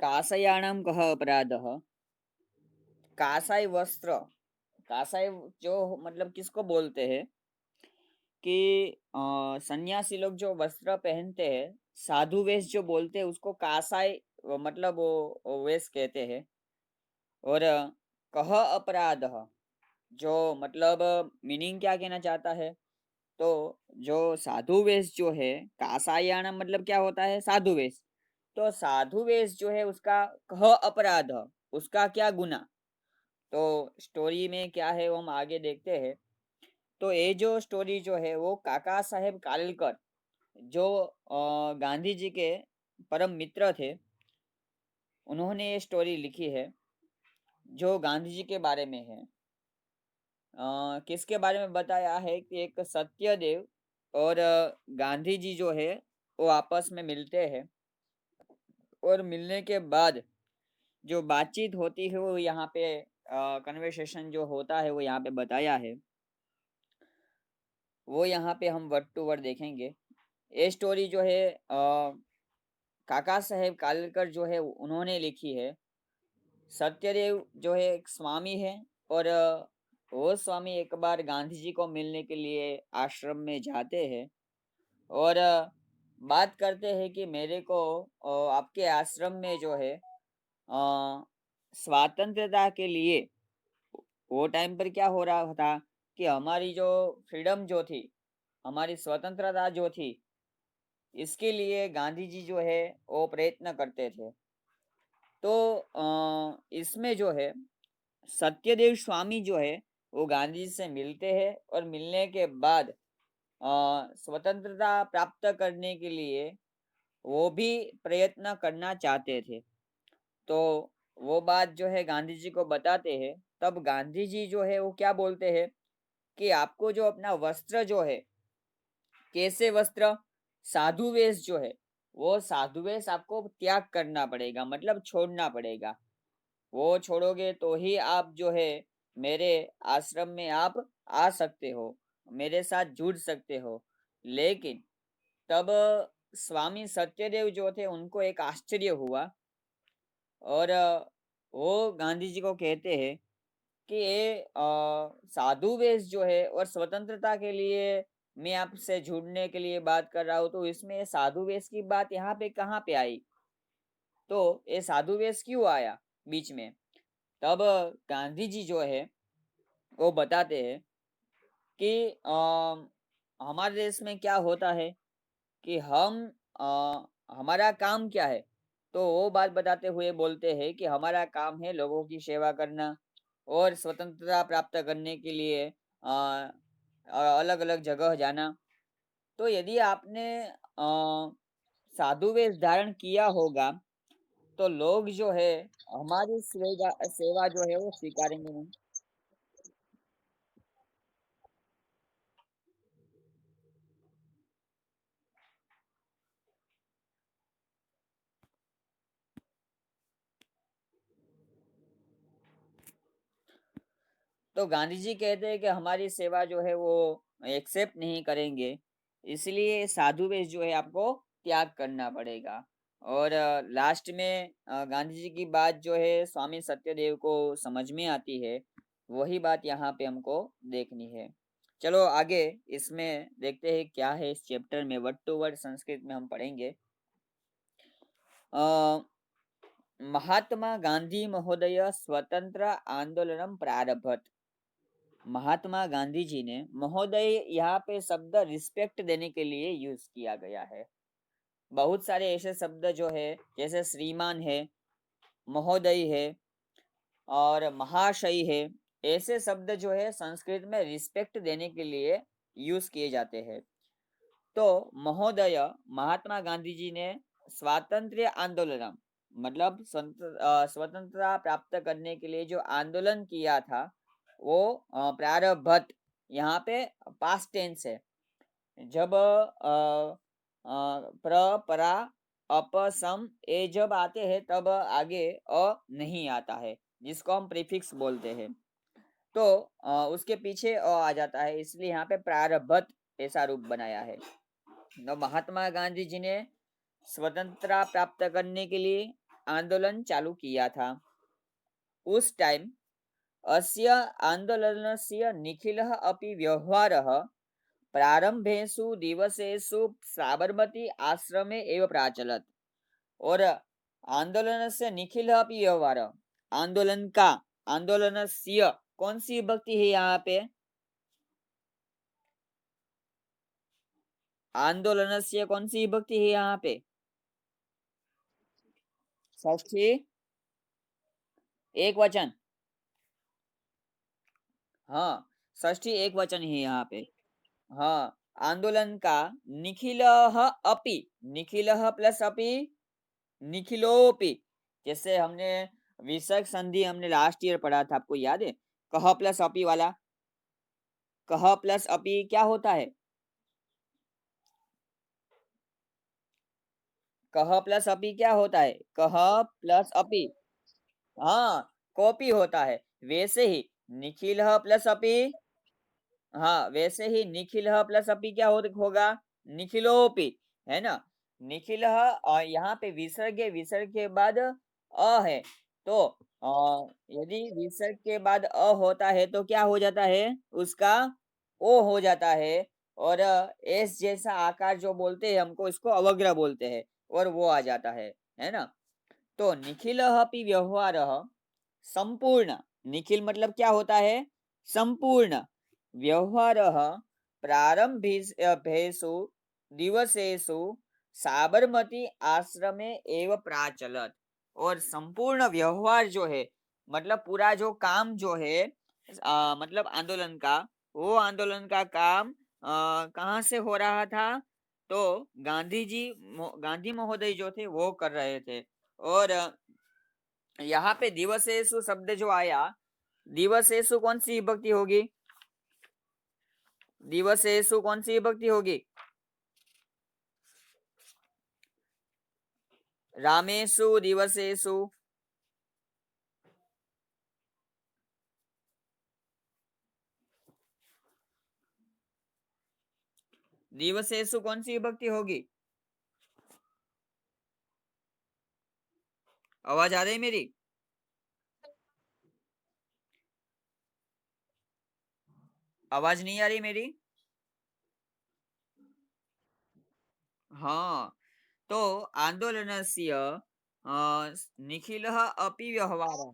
काषायाणां कः अपराधः? काषाय वस्त्र, काषाय जो मतलब किसको बोलते हैं कि सन्यासी लोग जो वस्त्र पहनते हैं, साधु वेश जो बोलते हैं उसको काषाय मतलब वो वेश कहते हैं। और कः अपराधः, जो मतलब मीनिंग क्या कहना चाहता है? तो जो साधु वेश जो है, काषायाणाम मतलब क्या होता है? साधु वेश। तो साधु वेश जो है उसका कः अपराध, उसका क्या गुनाह? तो स्टोरी में क्या है वो हम आगे देखते हैं। तो ये जो स्टोरी जो है वो काका साहेब कालेलकर, जो गांधी जी के परम मित्र थे, उन्होंने ये स्टोरी लिखी है जो गांधी जी के बारे में है। किसके बारे में बताया है कि एक सत्यदेव और गांधी जी जो है वो आपस में मिलते हैं, और मिलने के बाद जो बातचीत होती है वो यहाँ पे कन्वर्सेशन जो होता है वो यहाँ पे बताया है। वो यहाँ पे हम वर्ड टू वर्ड देखेंगे। ये स्टोरी जो है काका साहेब कालेलकर जो है उन्होंने लिखी है। सत्यदेव जो है एक स्वामी है, और वो स्वामी एक बार गांधी जी को मिलने के लिए आश्रम में जाते हैं, और बात करते हैं कि मेरे को आपके आश्रम में जो है स्वतंत्रता के लिए, वो टाइम पर क्या हो रहा था कि हमारी जो फ्रीडम जो थी, हमारी स्वतंत्रता जो थी, इसके लिए गांधी जी जो है वो प्रयत्न करते थे। तो इसमें जो है सत्यदेव स्वामी जो है वो गांधी जी से मिलते हैं, और मिलने के बाद स्वतंत्रता प्राप्त करने के लिए वो भी प्रयत्न करना चाहते थे। तो वो बात जो है गांधी जी को बताते हैं। तब गांधी जी जो है वो क्या बोलते हैं कि आपको जो अपना वस्त्र जो है, कैसे वस्त्र, साधु वेश जो है, वो साधु वेश आपको त्याग करना पड़ेगा, मतलब छोड़ना पड़ेगा। वो छोड़ोगे तो ही आप जो है मेरे आश्रम में आप आ सकते हो, मेरे साथ जुड़ सकते हो। लेकिन तब स्वामी सत्यदेव जो थे उनको एक आश्चर्य हुआ, और वो गांधी जी को कहते हैं कि ये साधु वेश जो है और स्वतंत्रता के लिए मैं आपसे जुड़ने के लिए बात कर रहा हूँ, तो इसमें ये साधु वेश की बात यहाँ पे कहाँ पे आई? तो ये साधु वेश क्यों आया बीच में? तब गांधी जी जो है वो बताते हैं कि हमारे देश में क्या होता है कि हमारा काम क्या है? तो वो बात बताते हुए बोलते हैं कि हमारा काम है लोगों की सेवा करना और स्वतंत्रता प्राप्त करने के लिए अलग-अलग जगह जाना। तो यदि आपने साधु वेश धारण किया होगा, तो लोग जो है हमारी सेवा सेवा जो है वो स्वीकारेंगे नहीं। तो गांधी जी कहते हैं कि हमारी सेवा जो है वो एक्सेप्ट नहीं करेंगे, इसलिए साधु वेश जो है आपको त्याग करना पड़ेगा। और लास्ट में गांधी जी की बात जो है स्वामी सत्यदेव को समझ में आती है, वही बात यहाँ पे हमको देखनी है। चलो आगे इसमें देखते हैं क्या है इस चैप्टर में, वर्ड टू वर्ड संस्कृत में हम पढ़ेंगे। अ, महात्मा गांधी महोदय स्वतंत्र आंदोलन प्रारभत। महात्मा गांधी जी ने, महोदय यहाँ पे शब्द रिस्पेक्ट देने के लिए यूज किया गया है। बहुत सारे ऐसे शब्द जो है जैसे श्रीमान है, महोदय है और महाशय है, ऐसे शब्द जो है संस्कृत में रिस्पेक्ट देने के लिए यूज किए जाते हैं। तो महोदय, महात्मा गांधी जी ने स्वातंत्र्य आंदोलन, मतलब स्वतंत्रता प्राप्त करने के लिए जो आंदोलन किया था वो प्रारभत, यहाँ पे पास्ट टेंस है। जब प्र, परा, अप, सम ये जब आते हैं तब आगे नहीं आता है, जिसको हम प्रीफिक्स बोलते हैं। तो उसके पीछे आ जाता है, इसलिए यहाँ पे प्रारभत ऐसा रूप बनाया है। तो महात्मा गांधी जी ने स्वतंत्रता प्राप्त करने के लिए आंदोलन चालू किया था। उस टाइम अस्य आंदोलनस्य निखिलः अपि व्यवहारः प्रारंभेषु दिवसेषु साबरमती आश्रमे एव प्राचलत्। और आंदोलनस्य निखिलः अपि व्यवहारः, आंदोलन का, आंदोलनस्य कौन सी विभक्ति है यहाँ पे? आंदोलनस्य कौन सी विभक्ति है यहाँ पे? षष्ठी एक वचन। हाँ, षष्ठी एक वचन है यहाँ पे। हाँ, आंदोलन का निखिलः अपि, निखिलः प्लस अपि, निखिलोपि। जैसे हमने विसर्ग संधि हमने लास्ट ईयर पढ़ा था, आपको याद है? कह प्लस अपि वाला, कह प्लस अपि क्या होता है? कह प्लस अपि क्या होता है? कह प्लस अपि, हाँ, कॉपी होता है। वैसे ही निखिल प्लस अपि, हाँ, वैसे ही निखिल प्लस अपि क्या होगा? निखिलोपि, है ना? निखिल यहाँ पे विसर्ग है, विसर्ग के बाद है। तो यदि विसर्ग के बाद होता है तो क्या हो जाता है? उसका ओ हो जाता है। और एस जैसा आकार जो बोलते हैं हमको, इसको अवग्र बोलते हैं, और वो आ जाता है ना? तो निखिल अपि व्यवहार संपूर्ण, निखिल मतलब क्या होता है? संपूर्ण। व्यवहार प्रारंभेषु दिवसेषु साबरमती आश्रमे एव प्राचलत। और संपूर्ण व्यवहार जो है, मतलब पूरा जो काम जो है, मतलब आंदोलन का, वो आंदोलन का काम कहाँ से हो रहा था? तो गांधी जी, गांधी महोदय जो थे वो कर रहे थे। और यहाँ पे दिवसेषु शब्द जो आया, दिवसेषु कौन सी विभक्ति होगी? दिवसेषु कौन सी विभक्ति होगी? रामेषु दिवसेषु, दिवसेषु कौन सी विभक्ति होगी? आवाज आ रही है मेरी? आवाज नहीं आ रही मेरी? हाँ, तो आंदोलनस्य निखिलः अपि व्यवहारः।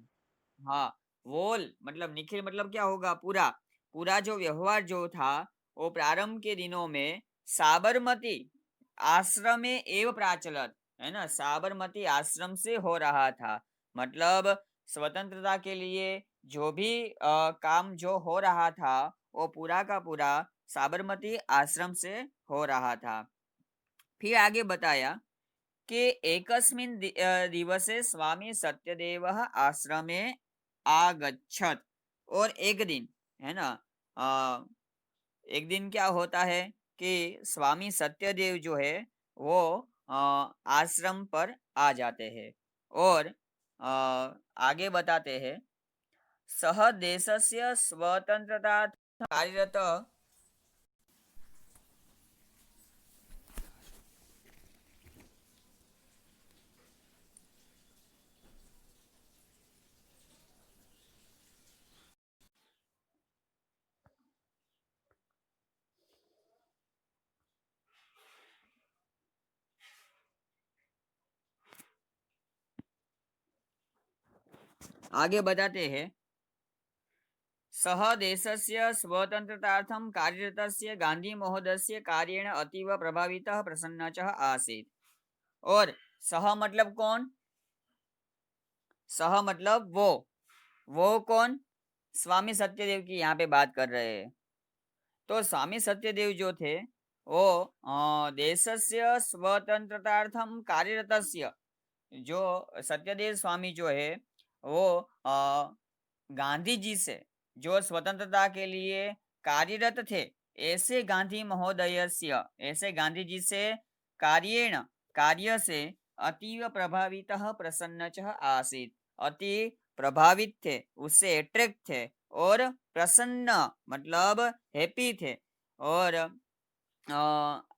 हाँ, वोल मतलब निखिल मतलब क्या होगा? पूरा, पूरा जो व्यवहार जो था, वो प्रारंभ के दिनों में साबरमती आश्रम में एवं प्राचलत, है ना? साबरमती आश्रम से हो रहा था। मतलब स्वतंत्रता के लिए जो भी काम जो हो रहा था, वो पूरा का पूरा साबरमती आश्रम से हो रहा था। फिर आगे बताया कि एकस्मिन् दिवसे स्वामी सत्यदेवः आश्रमे आगच्छत। और एक दिन, है ना, अ, एक दिन क्या होता है कि स्वामी सत्यदेव जो है वो आश्रम पर आ जाते हैं। और आगे बताते हैं, सह देशस्य स्वतंत्रता कार्यरत। आगे बताते हैं, सः देशस्य स्वतन्त्रतार्थं कार्यरतस्य गांधी महोदयस्य कार्येण अतीव प्रभावितः प्रसन्नः च आसीत्। और सह मतलब कौन? सह मतलब वो कौन? स्वामी सत्यदेव की यहाँ पे बात कर रहे हैं। तो स्वामी सत्यदेव जो थे वो देशस्य स्वतंत्रतार्थम कार्यरतस्य, जो सत्यदेव स्वामी जो है वो गांधी जी से जो स्वतंत्रता के लिए कार्यरत थे, ऐसे गांधी महोदयस्य, ऐसे गांधी जी से कार्येण, कार्य से अतीव प्रभावितः प्रसन्नः आसीत्। अति प्रभावित थे, उससे अट्रैक्ट थे, और प्रसन्न मतलब हैप्पी थे। और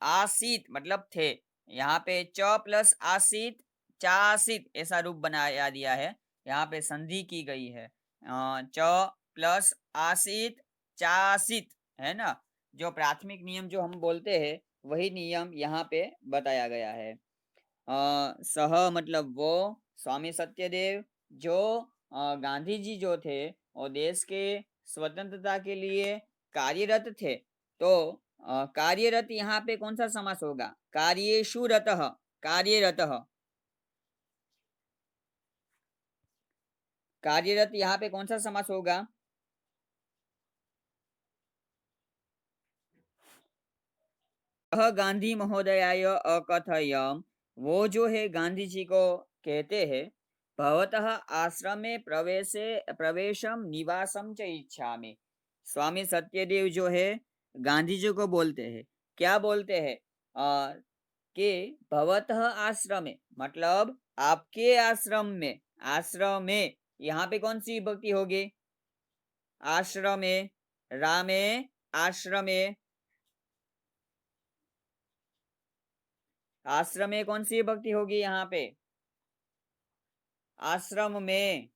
आसीत मतलब थे, यहाँ पे च प्लस आसीत, चासित ऐसा रूप बनाया दिया है। यहाँ पे संधि की गई है। च प्लस आसित चासित, है ना। जो प्राथमिक नियम जो हम बोलते हैं वही नियम यहाँ पे बताया गया है। सह मतलब वो, स्वामी सत्यदेव जो गांधी जी जो थे वो देश के स्वतंत्रता के लिए कार्यरत थे। तो कार्यरत यहाँ पे कौन सा समास होगा? कार्येषु रतः, कार्यरतः। कार्यरत यहाँ पे कौन सा समास होगा? गांधी महोदयाय अकथयम, वो जो है गांधी जी को कहते हैं, भवतः आश्रमे प्रवेशे प्रवेशम निवासम च इच्छामि। स्वामी सत्यदेव जो है गांधी जी को बोलते हैं, क्या बोलते हैं? कि भवतः आश्रमे मतलब आपके आश्रम में, आश्रम में यहाँ पे कौन सी विभक्ति होगी? आश्रमे, रामे, आश्रमे, आश्रम में कौन सी भक्ति होगी यहाँ पे? आश्रम में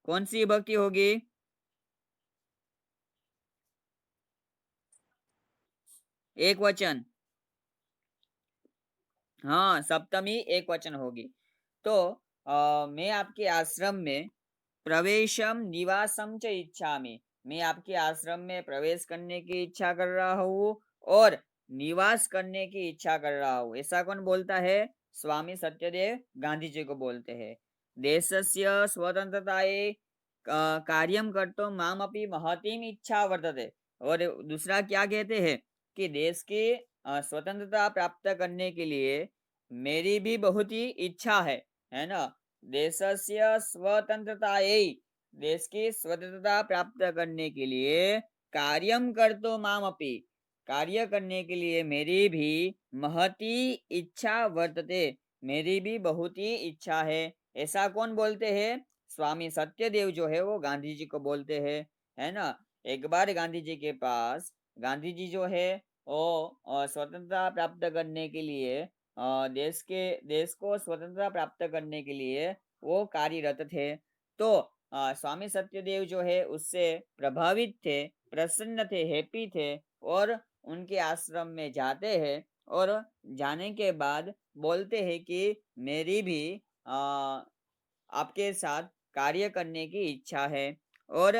कौन सी भक्ति होगी? एक वचन। हाँ, सप्तमी एक वचन होगी। तो मैं आपके आश्रम में प्रवेशम निवासम च इच्छामि, मैं आपके आश्रम में प्रवेश करने की इच्छा कर रहा हूँ और निवास करने की इच्छा कर रहा हूँ। ऐसा कौन बोलता है? स्वामी सत्यदेव गांधी जी को बोलते हैं। देशस्य स्वतंत्रताये कार्यम कर्तुं मामपि महतीम इच्छा वर्तते। और दूसरा क्या कहते हैं कि देश की स्वतंत्रता प्राप्त करने के लिए मेरी भी बहुत ही इच्छा है ना। देशस्य स्वतंत्रतायै, देश की स्वतंत्रता प्राप्त करने के लिए कार्यम कर तो मामपि, कार्य करने के लिए मेरी भी महती इच्छा वर्तते, मेरी भी बहुत ही इच्छा है। ऐसा कौन बोलते हैं? स्वामी सत्यदेव जो है वो गांधी जी को बोलते हैं, है ना। एक बार गांधी जी के पास, गांधी जी जो है वो स्वतंत्रता प्राप्त करने के लिए देश को स्वतंत्रता प्राप्त करने के लिए वो कार्यरत थे। तो स्वामी सत्यदेव जो है उससे प्रभावित थे, प्रसन्न थे, हैप्पी थे, और उनके आश्रम में जाते हैं और जाने के बाद बोलते हैं कि मेरी भी आपके साथ कार्य करने की इच्छा है और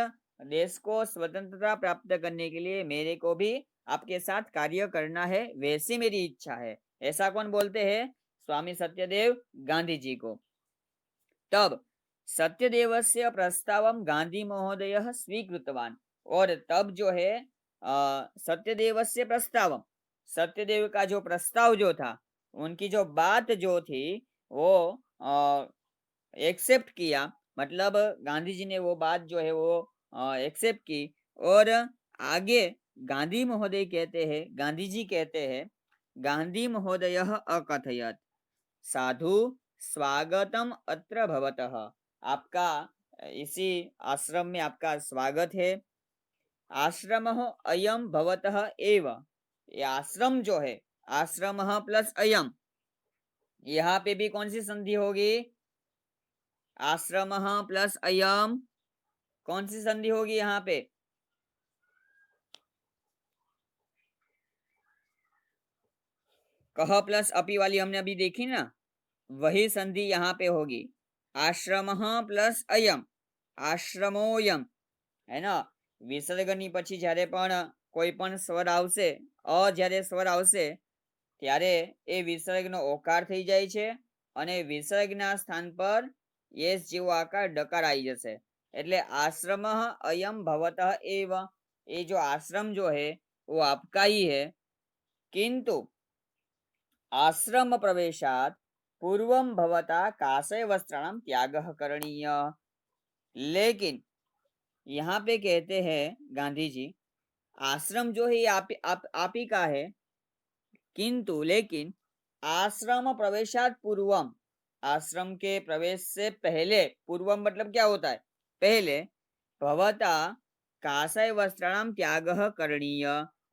देश को स्वतंत्रता प्राप्त करने के लिए मेरे को भी आपके साथ कार्य करना है, वैसी मेरी इच्छा है। ऐसा कौन बोलते हैं? स्वामी सत्यदेव गांधी जी को। तब सत्यदेवस्य प्रस्तावम गांधी महोदय स्वीकृतवान। और तब जो है सत्यदेवस्य प्रस्तावम, सत्यदेव का जो प्रस्ताव जो था, उनकी जो बात जो थी वो एक्सेप्ट किया। मतलब गांधी जी ने वो बात जो है वो एक्सेप्ट की। और आगे गांधी महोदय कहते हैं, गांधी जी कहते हैं, गांधी महोदय अकथयत, साधु स्वागतम अत्र भवतः, आपका इसी आश्रम में आपका स्वागत है। आश्रम अयम भवतः एव, ये आश्रम जो है, आश्रम प्लस अयम, यहाँ पे भी कौन सी संधि होगी? आश्रम प्लस अयम, कौन सी संधि होगी यहाँ पे? कह प्लस अपी वाली हमने अभी देखी ना, वही संधि यहाँ पे होगी। आश्रम प्लस अयम, आश्रमोयम, है ना। વિસર્ગની પછી જ્યારે પણ કોઈ પણ સ્વર આવશે, જ્યારે સ્વર આવશે ત્યારે એ વિસર્ગનો ઓકાર થઈ જાય છે અને વિસર્ગના સ્થાન પર યસ જેવો આકાર ડકાર આવી જશે। એટલે આશ્રમ અયમ ભવતઃ એવ, ये जो आश्रम जो है वो आपका ही है, किंतु आश्रम प्रवेशात पूर्वम भवता काषाय वस्त्राणाम त्यागः करणीय। लेकिन यहाँ पे कहते हैं गांधी जी, आश्रम जो है ये आप ही का है, किंतु लेकिन आश्रम प्रवेशात पूर्वम, आश्रम के प्रवेश से पहले, पूर्वम मतलब क्या होता है? पहले, भवता काषाय वस्त्राणाम त्यागः करणीय,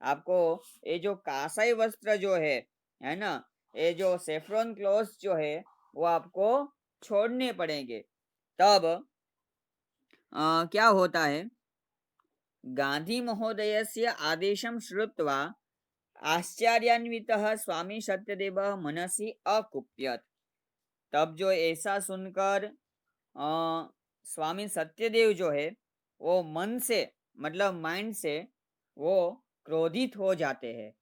आपको ये जो काषाय वस्त्र जो है ना, ये जो सेफ्रॉन क्लॉथ जो है वो आपको छोड़ने पड़ेंगे। तब क्या होता है, गांधी महोदयस्य आदेशं श्रुत्वा आश्चर्यान्वितः स्वामी सत्यदेवः मनसि अकुप्यत। तब जो ऐसा सुनकर स्वामी सत्यदेव जो है वो मन से, मतलब माइंड से, वो क्रोधित हो जाते हैं।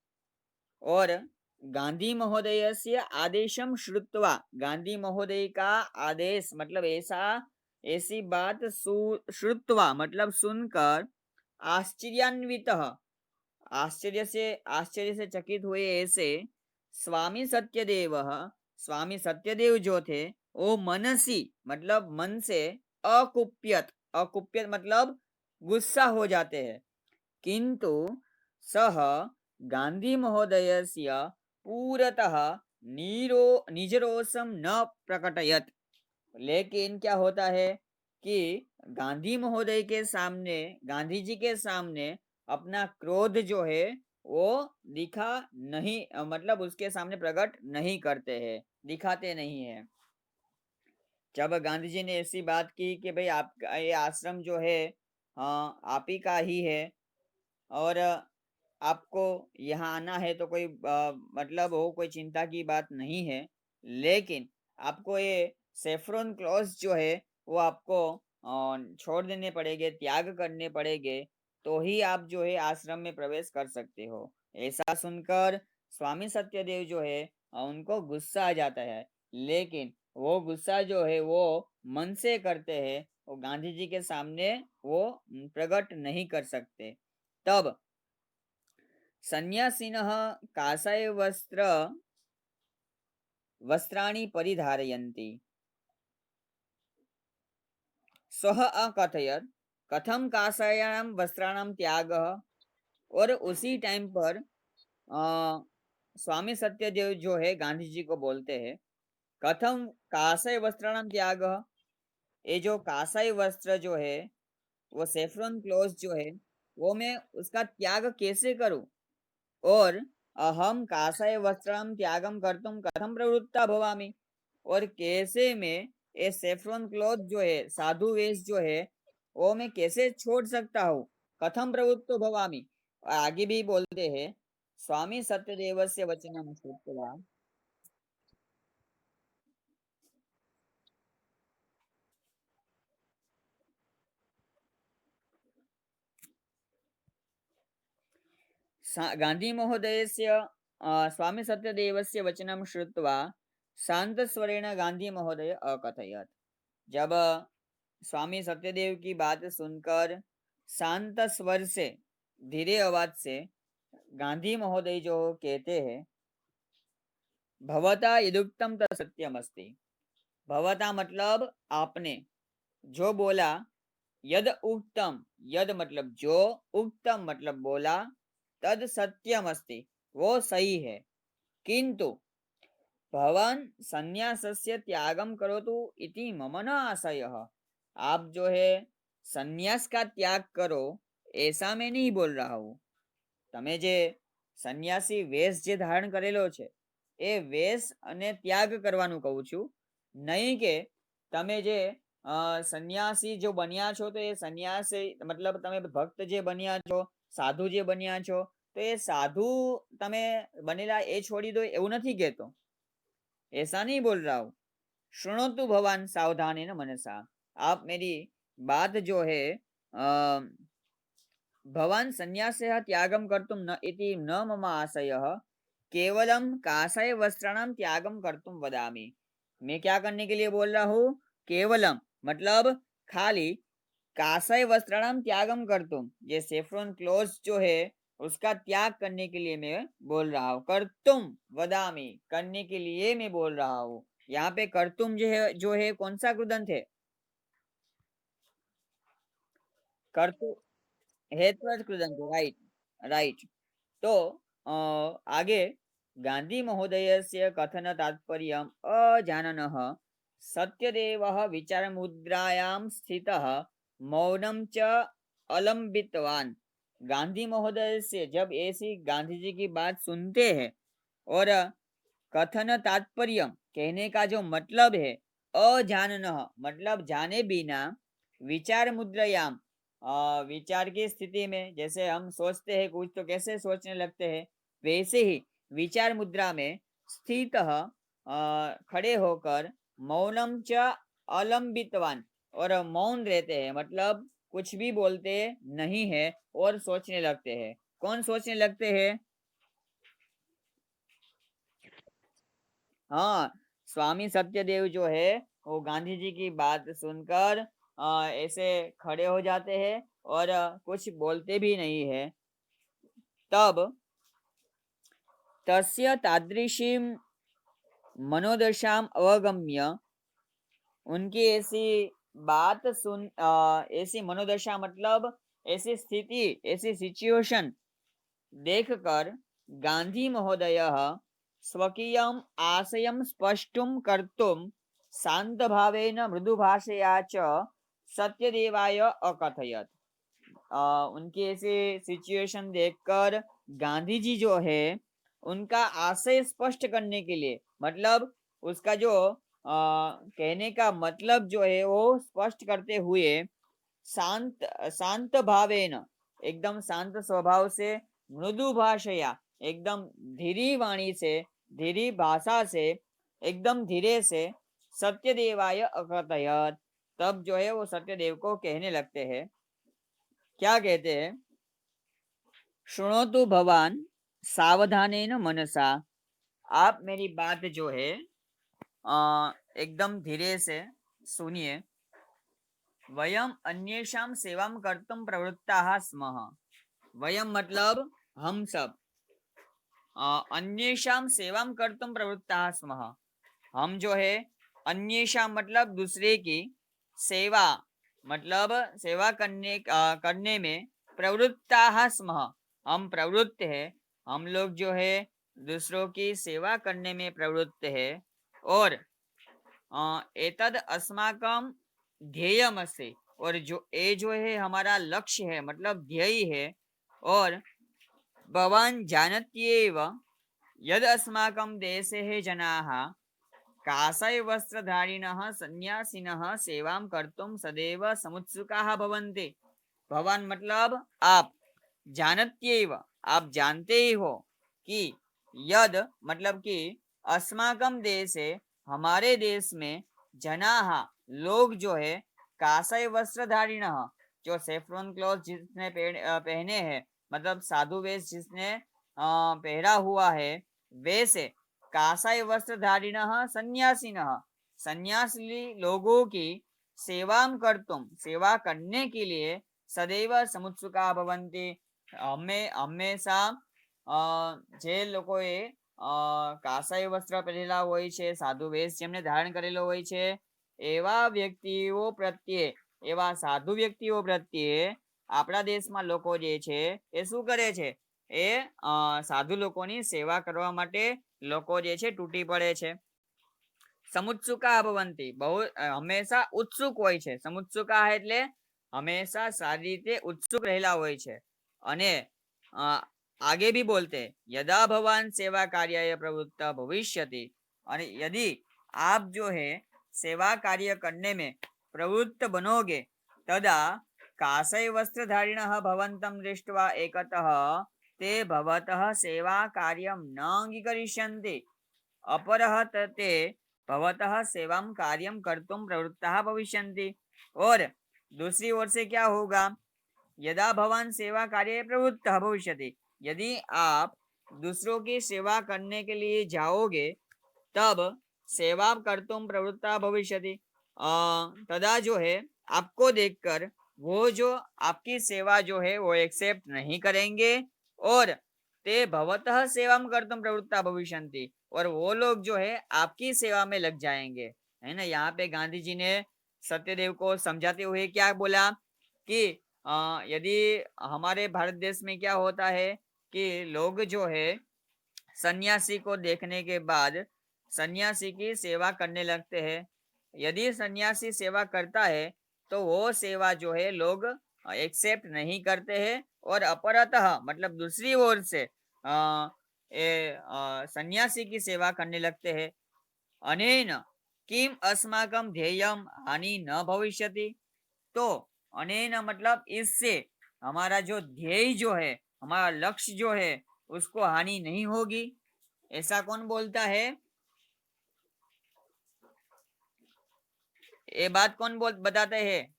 और गांधी महोदय से आदेशम श्रुत्वा, गांधी महोदय का आदेश मतलब ऐसा, ऐसी बात श्रुत्वा मतलब सुनकर, आश्चर्यान्वित, आश्चर्य से चकित हुए ऐसे, स्वामी सत्यदेव, स्वामी सत्यदेव जो थे वो मनसी मतलब मन से, अकुप्यत, अकुप्यत मतलब गुस्सा हो जाते हैं। किंतु सह गांधी महोदयस्य पूरतः नीरो निजरोषम न प्रकटयत। लेकिन क्या होता है कि गांधी महोदय के सामने, गांधी जी के सामने अपना क्रोध जो है वो दिखा नहीं, मतलब उसके सामने प्रकट नहीं करते हैं, दिखाते नहीं है। जब गांधी जी ने ऐसी बात की कि भाई आप ये आश्रम जो है, हाँ आप ही का ही है, और आपको यहाँ आना है तो कोई मतलब हो, कोई चिंता की बात नहीं है। लेकिन आपको ये सेफ्रॉन क्लॉथ जो है वो आपको छोड़ देने पड़ेंगे, त्याग करने पड़ेंगे, तो ही आप जो है आश्रम में प्रवेश कर सकते हो। ऐसा सुनकर स्वामी सत्यदेव जो है उनको गुस्सा आ जाता है। लेकिन वो गुस्सा जो है वो मन से करते हैं, वो गांधी जी के सामने वो प्रकट नहीं कर सकते। तब सन्यासिनः वस्त्राणि परिधारयन्ति। सः अकथयत् कथं काषायाणां वस्त्राणां त्यागः। और उसी टाइम पर अ, स्वामी सत्यदेव जो है गांधी जी को बोलते हैं, कथम काषाय वस्त्राणां त्यागः, ये जो काषाय वस्त्र जो है, वो सेफ्रॉन क्लॉथ जो है, वो मैं उसका त्याग कैसे करूं। और अहम काषाय वस्त्रम त्यागम कर्तुम कथम प्रवृत्ता भवामि, और कैसे मैं ये सेफ्रॉन क्लॉथ जो है, साधु वेश जो है, वो मैं कैसे छोड़ सकता हूँ। कथम प्रवृत्तो भवामि। और आगे भी बोलते हैं, स्वामी सत्यदेवस्य वचनम श्रुत्वा, गांधी महोदयस्य स्वामी सत्यदेवस्य वचनम श्रुत्वा शांतस्वरेण गांधी महोदय अकथयत्। जब स्वामी सत्यदेव की बात सुनकर शांत स्वर से, धीरे आवाज से गांधी महोदय जो कहते हैं, भवता यदुक्तम सत्यम अस्ति। भवता मतलब आपने जो बोला, यद उक्तम, यद मतलब जो, उक्तम मतलब बोला, तद सत्यम अस्ति वो सही है। किंतु भवान संन्यासस्य त्यागम करोतु इति मम न आशयः। आप जो है संन्यास का त्याग करो, ऐसा मैं नहीं बोल रहा हूँ। તમે જે સંન્યાસી વેશ જે ધારણ કરેલો છે એ વેશ અને ત્યાગ કરવાનું કહું છું, નહીં કે તમે જે સંન્યાસી જો બન્યા છો તો એ સંન્યાસી मतलब તમે ભક્ત જે બન્યા છો, સાધુ જે બન્યા છો, તો એ સાધુ તમે બનેલા એ છોડી દો એવું નથી કહેતો, ऐसा नहीं बोल रहा हूँ। शृणोतु भवान सावधानेन मनसा। आप मेरी बात जो है भवान संन्यासः त्यागं कर्तुं न इति न मम आशयः, केवलं काषाय वस्त्राणां त्यागं कर्तुं वदामि। मैं क्या करने के लिए बोल रहा हूँ, केवलम मतलब खाली, काषाय वस्त्राणां त्यागं कर्तुं, ये सेफ्रॉन क्लॉथ जो है उसका त्याग करने के लिए मैं बोल रहा हूँ। कर्तुम वदामि, करने के लिए मैं बोल रहा हूँ। यहाँ पे कर्तुम जो है कौन सा कृदंत है, कर्तु हेतुवत् कृदंत, राइट, राइट। तो अ, आगे गांधी महोदयस्य कथन तात्पर्यम् अजाननः सत्यदेवः विचारमुद्रायां स्थितः मौनं च अवलंबितवान्। गांधी महोदय से जब ऐसी गांधी जी की बात सुनते हैं और कथन तात्पर्य, कहने का जो मतलब है, अजानन मतलब जाने बिना, विचार मुद्रायाम विचार की स्थिति में, जैसे हम सोचते हैं कुछ तो कैसे सोचने लगते हैं, वैसे ही विचार मुद्रा में स्थित खड़े होकर मौनम च अलंबितवान, और मौन रहते हैं मतलब कुछ भी बोलते नहीं है और सोचने लगते हैं। कौन सोचने लगते हैं? हाँ, स्वामी सत्यदेव जो है वो गांधी जी की बात सुनकर ऐसे खड़े हो जाते हैं और कुछ बोलते भी नहीं है। तब तस्य तादृशीं मनोदशाम अवगम्य, उनकी ऐसी बात सुन ऐसी मनोदशा मतलब ऐसी स्थिति, ऐसी सिचुएशन देखकर गांधी महोदयः स्वकीयम् आशयं स्पष्टुं कर्तुं शान्तभावेन मृदुभाषया च सत्यदेवाय अकथयत्। उनकी ऐसी सिचुएशन देखकर गांधी जी जो है उनका आशय स्पष्ट करने के लिए, मतलब उसका जो कहने का मतलब जो है वो स्पष्ट करते हुए शांत शांत भावेन, एकदम शांत स्वभाव से, मृदु भाषया एकदम धीरी वाणी से, धीरी भाषा से, एकदम धीरे से सत्यदेवाय अकथयत, तब जो है वो सत्यदेव को कहने लगते हैं। क्या कहते हैं? शृणोतु भवान सावधानेन मनसा, आप मेरी बात जो है एकदम धीरे से सुनिए। वयम अन्येषां सेवां कर्तुं प्रवृत्ताः स्मः। वयम मतलब हम सब, अन्येषां सेवां कर्तुं प्रवृत्ताः स्मः, हम जो है अन्येषां मतलब दूसरे की, सेवा मतलब सेवा करने में, प्रवृत्ताः स्मः हम प्रवृत्त है, हम लोग जो है दूसरों की सेवा करने में प्रवृत्त है। और एतद अस्माकं ध्येयमस्ति, और जो ये जो है हमारा लक्ष्य है मतलब ध्येय है। और भवान् जानत्येव यद् अस्माकं देशे जनाः काषायवस्त्रधारिणः सन्यासिनः सेवां कर्तुं सदैव समुत्सुकाः भवन्ति। भवान मतलब आप, जानत्येव आप जानते ही हो कि, यद मतलब कि, अस्माकं देशे हमारे देश में, जनाः लोग जो है, काषाय वस्त्रधारिणः जो सेफ्रॉन क्लॉथ जिसने पहने हैं, मतलब साधु वेश जिसने पहरा हुआ है, वैसे काषाय वस्त्रधारिणः सन्यासिनः सन्यासी लोगों की सेवां कर्तुम सेवा करने के लिए સદૈવ સમુત્સુકા ભવંતિ, હંમેશા જે લોકોએ કાસાઈ વસ્ત્ર પહેરેલા હોય છે, સાધુ વેશ જેમને ધારણ કરેલો હોય છે, એવા વ્યક્તિઓ પ્રત્યે, એવા સાધુ વ્યક્તિઓ પ્રત્યે આપણા દેશમાં લોકો જે છે એ શું કરે છે? એ સાધુ લોકોની સેવા કરવા માટે લોકો જે છે તૂટી પડે છે। સમુત્સુકા ભવંતિ બહુ હંમેશા ઉત્સુક હોય છે। સમુત્સુકા એટલે हमेशा सारी रीते उत्सुक रहेला होय छे। अने आगे भी बोलते, यदा भवान सेवा कार्याय प्रवृत्त भविष्यति, अने यदि आप जो है सेवा कार्य करने में प्रवृत्त बनोगे, तदा काषाय वस्त्रधारिणः भवन्तं दृष्ट्वा एकतः ते भवतः सेवा कार्यं न अंगीकरिष्यन्ति, अपरः ते भवतः सेवां कार्यं कर्तुं प्रवृत्ताः भविष्यन्ति। और दूसरी ओर से क्या होगा? यदा भवान सेवा कार्य प्रवृत्त भविष्यति, यदि आप दूसरों की सेवा करने के लिए जाओगे, तब सेवा कर्तुम प्रवृत्ता भविष्यति, तदा जो है आपको देखकर वो जो आपकी सेवा जो है वो एक्सेप्ट नहीं करेंगे, और ते भवतः सेवाम कर्तुम प्रवृत्ता भविष्यन्ति, और वो लोग जो है आपकी सेवा में लग जाएंगे। है ना, यहाँ पे गांधी जी ने सत्यदेव को समझाते हुए क्या बोला कि यदि हमारे भारत देश में क्या होता है कि लोग जो है सन्यासी को देखने के बाद सन्यासी की सेवा करने लगते हैं। यदि सन्यासी सेवा करता है तो वो सेवा जो है लोग एक्सेप्ट नहीं करते हैं, और अपरतः मतलब दूसरी ओर से सन्यासी की सेवा करने लगते हैं। अनेन किम अस्माकं ध्येयम हानि न भविष्यति। तो अनेन मतलब इससे हमारा जो ध्येय जो है, हमारा लक्ष्य जो है, उसको हानि नहीं होगी। ऐसा कौन बोलता है? ये बात कौन बोल बताते हैं?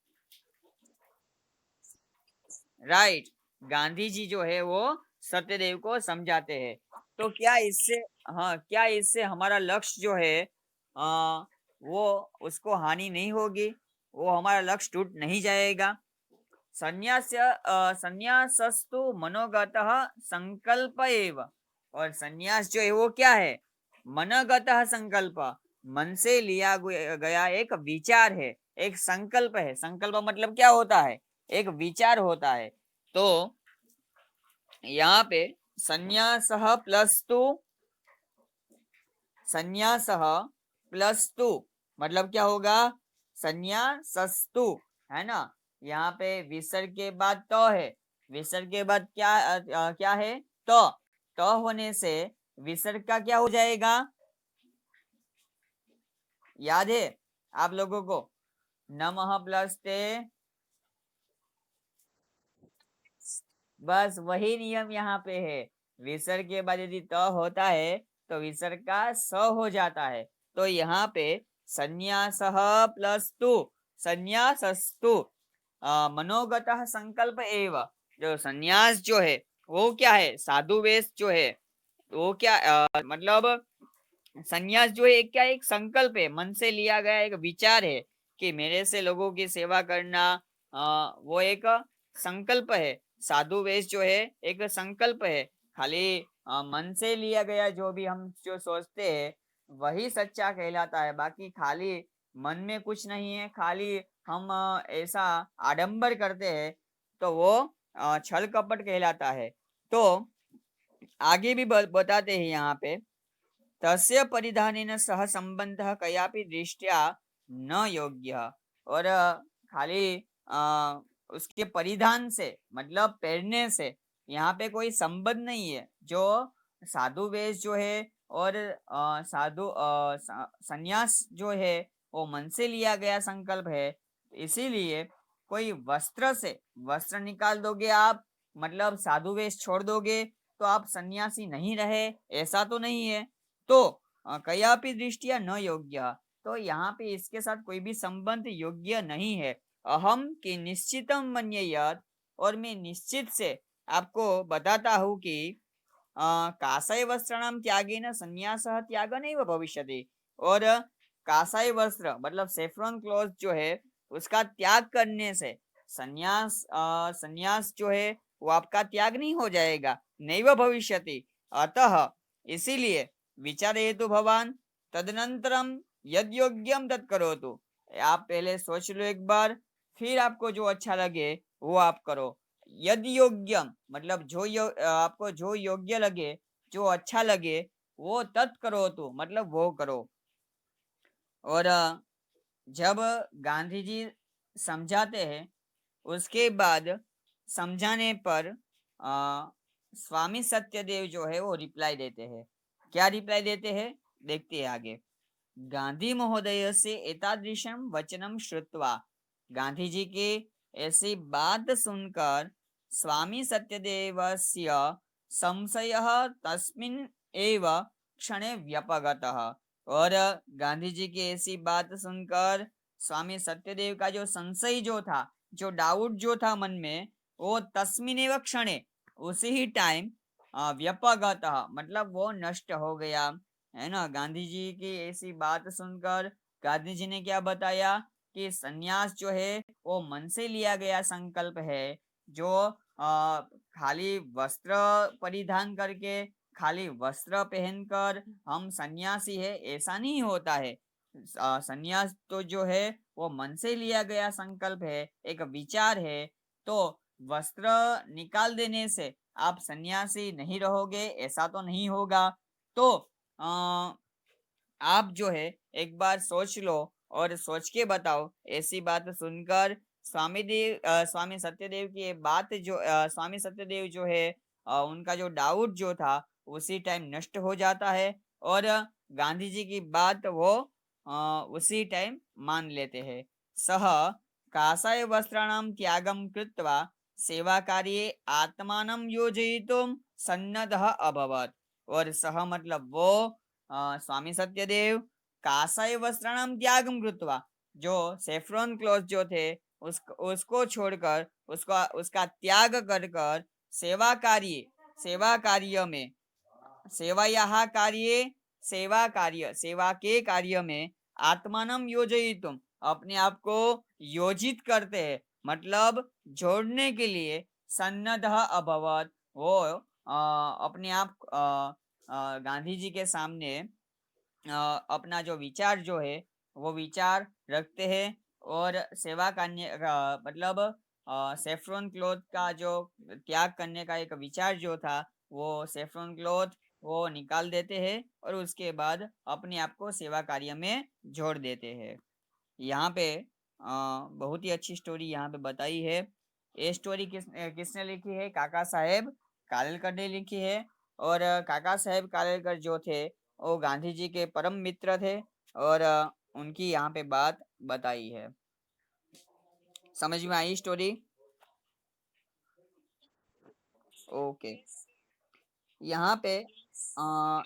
राइट, गांधी जी जो है वो सत्यदेव को समझाते हैं। तो क्या इससे, हाँ, क्या इससे हमारा लक्ष्य जो है वो उसको हानि नहीं होगी, वो हमारा लक्ष्य टूट नहीं जाएगा। संन्यासस्तु मनोगतः संकल्प एव। और संन्यास जो है वो क्या है? मनोगतः संकल्प, मन से लिया गया एक विचार है, एक संकल्प है। संकल्प मतलब क्या होता है? एक विचार होता है। तो यहाँ पे संन्यासः प्लस टू, संन्यासः प्लस टू मतलब क्या होगा? संन्यासस्तु, है ना? यहाँ पे विसर्ग के बाद तो है, विसर्ग के बाद क्या क्या है? तो होने से विसर्ग का क्या हो जाएगा? याद है आप लोगों को? नमः प्लस ते, बस वही नियम यहाँ पे है। विसर्ग के बाद यदि त होता है तो विसर्ग का स हो जाता है। तो यहाँ पे संन्यासः प्लस टू, संन्यासस्तु मनोगतः संकल्प एव। जो संन्यास जो है वो क्या है? साधु वेश जो है वो क्या मतलब संन्यास जो है क्या? एक संकल्प है, मन से लिया गया एक विचार है कि मेरे से लोगों की सेवा करना, वो एक संकल्प है। साधु वेश जो है एक संकल्प है। खाली मन से लिया गया जो भी हम जो सोचते हैं वही सच्चा कहलाता है। बाकी खाली मन में कुछ नहीं है, खाली हम ऐसा आडंबर करते हैं तो वो छल कपट कहलाता है। तो आगे भी बताते हैं यहाँ पे, तस्य परिधानेन सह संबंधः कयापि दृष्ट्या न योग्यः। और खाली उसके परिधान से मतलब पहनने से यहाँ पे कोई संबंध नहीं है। जो साधु वेश जो है और साधु संन्यास जो है वो मन से लिया गया संकल्प है। इसीलिए कोई वस्त्र से वस्त्र निकाल दोगे आप, मतलब साधु वेश छोड़ दोगे तो आप सन्यासी नहीं रहे, ऐसा तो नहीं है। तो कयापि दृष्टिया न योग्य। तो यहाँ पे इसके साथ कोई भी संबंध योग्य नहीं है। अहम कि निश्चितम मन्येयत, और मैं निश्चित से आपको बताता हूँ कि काषाय वस्त्राणाम त्यागेन संन्यासः त्याग नैव भविष्यति। और काषाय वस्त्र मतलब सेफ्रॉन क्लॉथ जो है उसका त्याग करने से संन्यास जो है वो आपका त्याग नहीं हो जाएगा, नैव भविष्यति। अतः इसीलिए विचारयतु भवान तदनंतरम यद योग्यम तत् करोतु। आप पहले सोच लो एक बार, फिर आपको जो अच्छा लगे वो आप करो। यद योग्यम मतलब आपको जो योग्य लगे, जो अच्छा लगे, वो तत् करोतु मतलब वो करो। और जब गांधी जी समझाते हैं उसके बाद समझाने पर स्वामी सत्यदेव जो है वो रिप्लाई देते हैं। क्या रिप्लाई देते हैं? देखते हैं आगे। गांधी महोदय से एतादृशम वचनम श्रुत्वा, गांधी जी की ऐसी बात सुनकर स्वामी सत्यदेवस्य संशयः तस्मिन् एव क्षणे व्यपगतः। और गांधी जी की ऐसी बात सुनकर स्वामी सत्यदेव का जो संशय जो था, जो डाउट जो था मन में, वो तस्मिनेव क्षणे, उसी ही टाइम व्यपगतः मतलब वो नष्ट हो गया, है ना। गांधी जी की ऐसी बात सुनकर गांधी जी ने क्या बताया कि सन्यास जो है वो मन से लिया गया संकल्प है। जो खाली वस्त्र परिधान करके, खाली वस्त्र पहनकर हम सन्यासी है ऐसा नहीं होता है। सन्यास तो जो है वो मन से लिया गया संकल्प है, एक विचार है। तो वस्त्र निकाल देने से आप सन्यासी नहीं रहोगे ऐसा तो नहीं होगा। तो आप जो है एक बार सोच लो और सोच के बताओ। ऐसी बात सुनकर स्वामी सत्यदेव की ये बात जो स्वामी सत्यदेव जो है उनका जो डाउट जो था उसी टाइम नष्ट हो जाता है और गांधी जी की बात वो उसी टाइम मान लेते हैं। सह काषाय वस्त्राणां त्यागं कृत्वा सेवा कार्ये आत्मानं योजयितुं सन्नद्धः अभवत्। और सह मतलब वो स्वामी सत्यदेव काषाय वस्त्राणां त्यागं कृत्वा, जो सेफ्रॉन क्लॉथ जो थे उसको छोड़कर उसका उसका त्याग कर कर सेवा कार्य में सेवायाः कार्ये सेवा के कार्य में आत्मानं योजयितुम अपने आप को योजित करते हैं, मतलब जोड़ने के लिए सन्नद्धः अभवत्। वो अपने आप गांधी जी के सामने अपना जो विचार जो है वो विचार रखते हैं और सेवा करने मतलब सेफ्रॉन क्लॉथ का जो त्याग करने का एक विचार जो था, वो सेफ्रॉन क्लॉथ वो निकाल देते हैं और उसके बाद अपने आप को सेवा कार्य में जोड़ देते हैं। यहाँ पे बहुत ही अच्छी स्टोरी यहाँ पे बताई है। ये स्टोरी किसने लिखी है? काका साहेब कालेलकर ने लिखी है। और काका साहेब कालेलकर जो थे वो गांधी जी के परम मित्र थे और उनकी यहाँ पे बात बताई है। समझ में आई स्टोरी? ओके। यहाँ पे अ,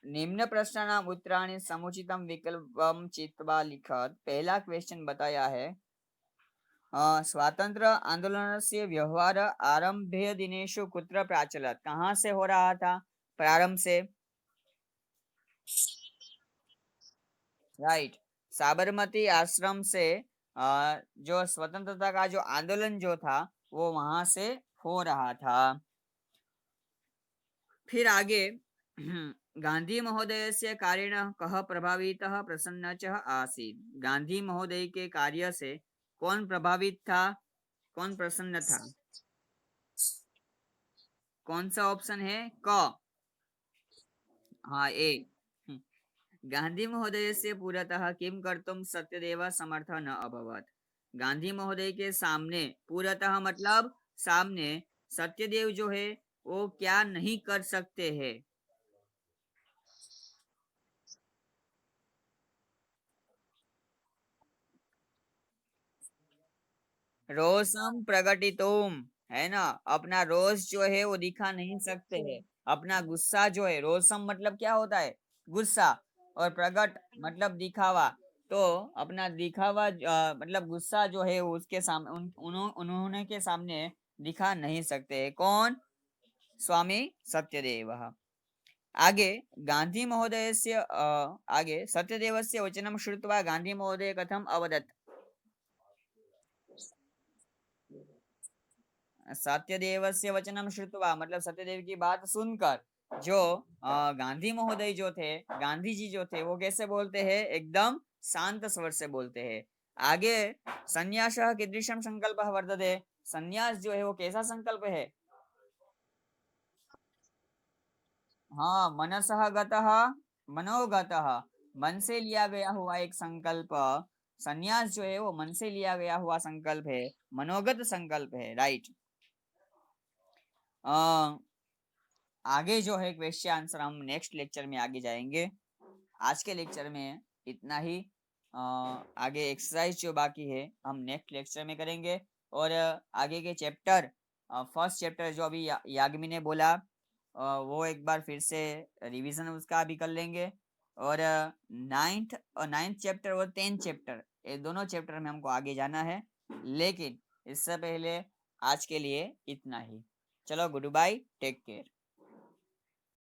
निम्न प्रश्नानां उत्तराणि समुचितं विकल्पं चित्वा लिखत। पहला क्वेश्चन बताया है स्वातंत्र्य आंदोलनस्य व्यवहार आरंभीय दिनेषु कुत्र प्राचलत? कहाँ से हो रहा था प्रारंभ से? राइट, साबरमती आश्रम से जो स्वतंत्रता का जो आंदोलन जो था वो वहां से हो रहा था। फिर आगे गांधी महोदय से कार्येण कः प्रभावितः प्रसन्न च आसीत्? गांधी महोदय के कार्य से कौन प्रभावित था, कौन प्रसन्न था? कौन सा ऑप्शन है? क। हाँ, ए। गांधी महोदय से पूर्णतः किम कर्तुम सत्यदेव समर्थ न अभवत? गांधी महोदय के सामने पूर्णतः मतलब सामने सत्यदेव जो है वो क्या नहीं कर सकते हैं? रोषम प्रकटितुम, है ना? अपना रोष जो है वो दिखा नहीं सकते हैं। अपना गुस्सा जो है, रोषम मतलब क्या होता है? गुस्सा। और प्रकट मतलब दिखावा। तो अपना दिखावा मतलब गुस्सा जो है वो उसके सामने उन्होंने के सामने दिखा नहीं सकते हैं। कौन? स्वामी सत्यदेव। आगे गांधी महोदय से आगे सत्यदेवस्य वचनं श्रुत्वा गांधी महोदय कथम अवदत्? सत्यदेवस्य वचनम श्रुत्वा मतलब सत्यदेव की बात सुनकर जो गांधी महोदय जो थे, गांधी जी जो थे वो कैसे बोलते हैं? एकदम शांत स्वर से बोलते हैं। आगे संन्यासः कीदृशं संकल्पः वर्तते? संन्यास जो है वो कैसा संकल्प है? हाँ, मनसः गतः मनोगतः, मन से लिया गया हुआ एक संकल्प। संन्यास जो है वो मन से लिया गया हुआ संकल्प है, मनोगत संकल्प है। राइट। आगे जो है क्वेश्चन आंसर हम नेक्स्ट लेक्चर में आगे जाएंगे। आज के लेक्चर में इतना ही। आगे एक्सरसाइज जो बाकी है हम नेक्स्ट लेक्चर में करेंगे। और आगे के चैप्टर फर्स्ट चैप्टर जो अभी याग्मी ने बोला वो एक बार फिर से रिवीजन उसका भी कर लेंगे। और नाइन्थ चैप्टर और 10th चैप्टर, ये दोनों चैप्टर में हमको आगे जाना है। लेकिन इससे पहले आज के लिए इतना ही। चलो, गुड बाय, टेक केयर।